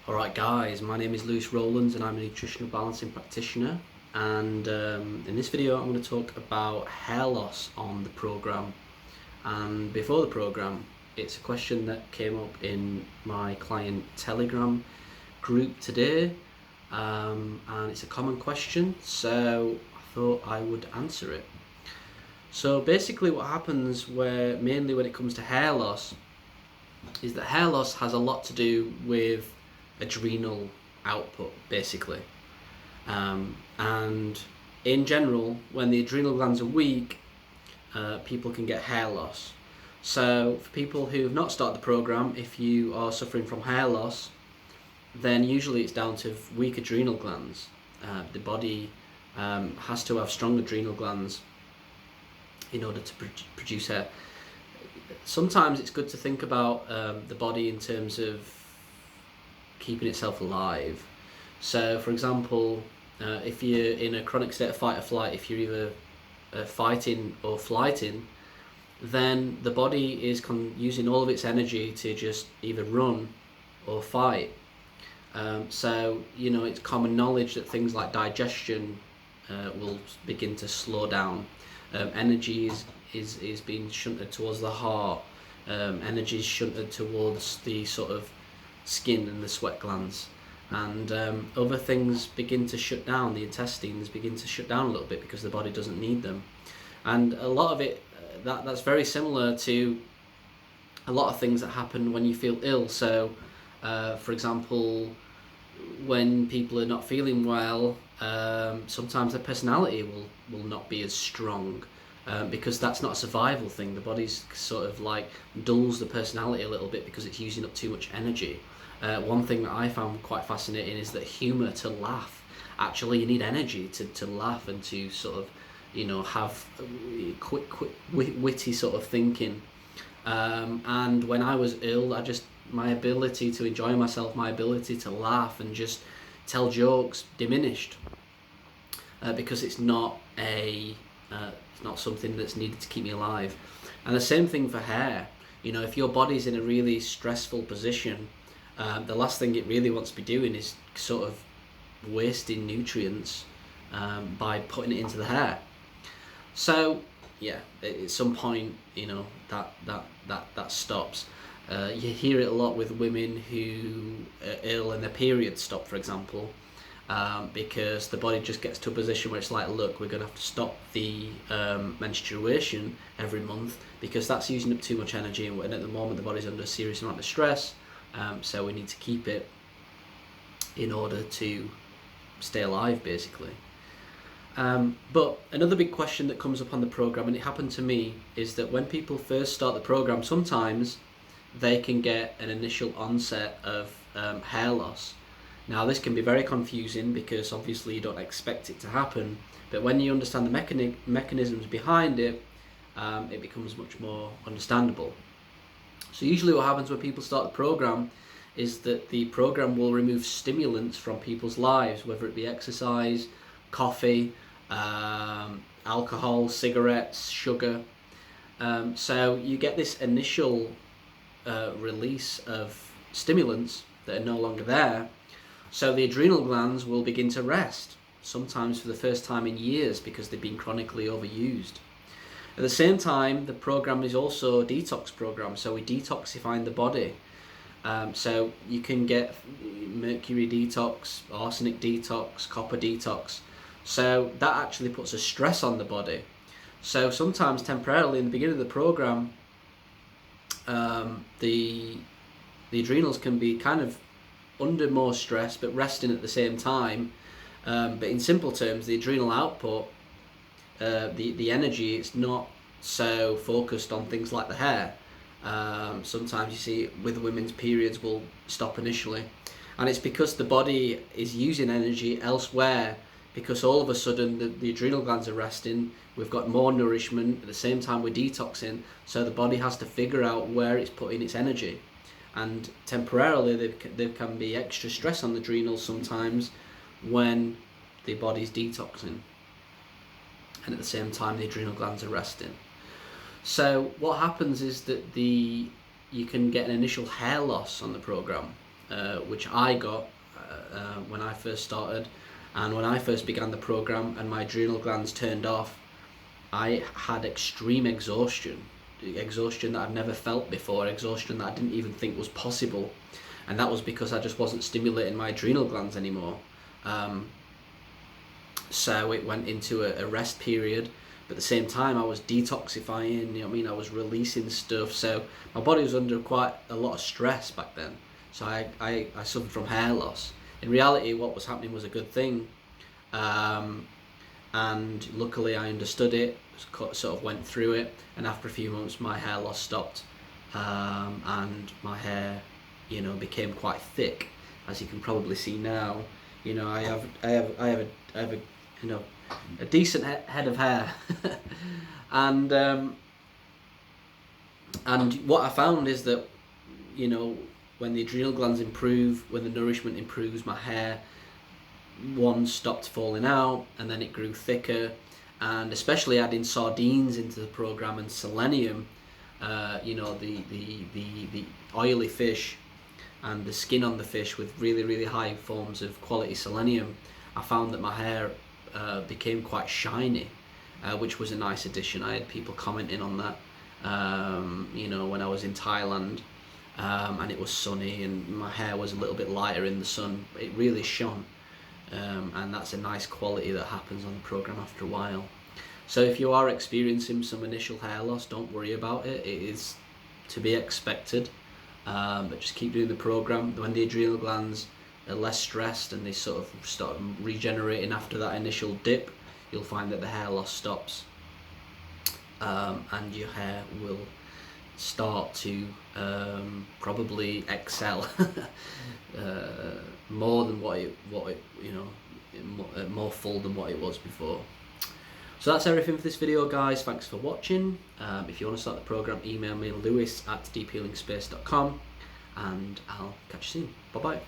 Alright guys, my name is Rowlands and I'm a nutritional balancing practitioner, and in this video I'm going to talk about hair loss on the program. And before the program, it's a question that came up in my client Telegram group today, and it's a common question, so I thought I would answer it. So basically what happens mainly when it comes to hair loss is that hair loss has a lot to do with adrenal output, basically. And in general, when the adrenal glands are weak, people can get hair loss. So for people who have not started the program, if you are suffering from hair loss, then usually it's down to weak adrenal glands. The body has to have strong adrenal glands in order to produce hair. Sometimes it's good to think about the body in terms of keeping itself alive. So for example, if you're in a chronic state of fight or flight, if you're either fighting or flighting, then the body is using all of its energy to just either run or fight. So it's common knowledge that things like digestion will begin to slow down. Energy is being shunted towards the heart. Energy is shunted towards the sort of skin and the sweat glands, and other things begin to shut down. The intestines begin to shut down a little bit because the body doesn't need them, and a lot of it that's very similar to a lot of things that happen when you feel ill. So for example, when people are not feeling well, sometimes their personality will not be as strong, because that's not a survival thing. The body's sort of like dulls the personality a little bit because it's using up too much energy. One thing that I found quite fascinating is that humour, to laugh, actually you need energy to laugh and to sort of have quick witty sort of thinking. And when I was ill, my ability to enjoy myself, my ability to laugh and just tell jokes diminished, because it's not something that's needed to keep me alive. And the same thing for hair. If your body's in a really stressful position, the last thing it really wants to be doing is sort of wasting nutrients by putting it into the hair. So yeah, at some point that stops. You hear it a lot with women who are ill and their periods stop, for example, because the body just gets to a position where it's like, look, we're going to have to stop the menstruation every month because that's using up too much energy, and at the moment the body's under a serious amount of stress, so we need to keep it in order to stay alive, basically. But another big question that comes up on the program, and it happened to me, is that when people first start the program, sometimes they can get an initial onset of hair loss. Now this can be very confusing because obviously you don't expect it to happen, but when you understand the mechanisms behind it, it becomes much more understandable. So usually what happens when people start the program is that the program will remove stimulants from people's lives, whether it be exercise, coffee, alcohol, cigarettes, sugar. So you get this initial release of stimulants that are no longer there, so the adrenal glands will begin to rest, sometimes for the first time in years because they've been chronically overused. At the same time, the program is also a detox program, so we detoxify the body. So you can get mercury detox, arsenic detox, copper detox. So that actually puts a stress on the body. So sometimes temporarily in the beginning of the program, the adrenals can be kind of under more stress but resting at the same time. But in simple terms, the adrenal output, the energy, it's not so focused on things like the hair. Sometimes you see with women's periods will stop initially, and it's because the body is using energy elsewhere, because all of a sudden the adrenal glands are resting, we've got more nourishment, at the same time we're detoxing, so the body has to figure out where it's putting its energy. And temporarily there can be extra stress on the adrenals sometimes when the body's detoxing, and at the same time the adrenal glands are resting. So what happens is that you can get an initial hair loss on the program, which I got when I first started. And when I first began the program and my adrenal glands turned off, I had extreme exhaustion that I've never felt before, exhaustion that I didn't even think was possible. And that was because I just wasn't stimulating my adrenal glands anymore. So it went into a rest period, but at the same time I was detoxifying, you know what I mean, I was releasing stuff, so my body was under quite a lot of stress back then. So I suffered from hair loss. In reality, what was happening was a good thing, and luckily I understood it, sort of went through it, and after a few months my hair loss stopped, and my hair, you know, became quite thick, as you can probably see now. You know, I have a you know, a decent head of hair, and what I found is that, you know, when the adrenal glands improve, when the nourishment improves, my hair, one, stopped falling out, and then it grew thicker. And especially adding sardines into the program and selenium, you know, the oily fish and the skin on the fish with really high forms of quality selenium, I found that my hair became quite shiny, which was a nice addition. I had people commenting on that, you know, when I was in Thailand, and it was sunny and my hair was a little bit lighter in the sun. It really shone, and that's a nice quality that happens on the program after a while. So if you are experiencing some initial hair loss, don't worry about it. It is to be expected, but just keep doing the program. When the adrenal glands are less stressed and they sort of start regenerating after that initial dip, you'll find that the hair loss stops, and your hair will start to probably excel more than what it you know, more full than what it was before. So that's everything for this video, guys. Thanks for watching. If you want to start the program, email me, lewis@deephealingspace.com, and I'll catch you soon. Bye bye.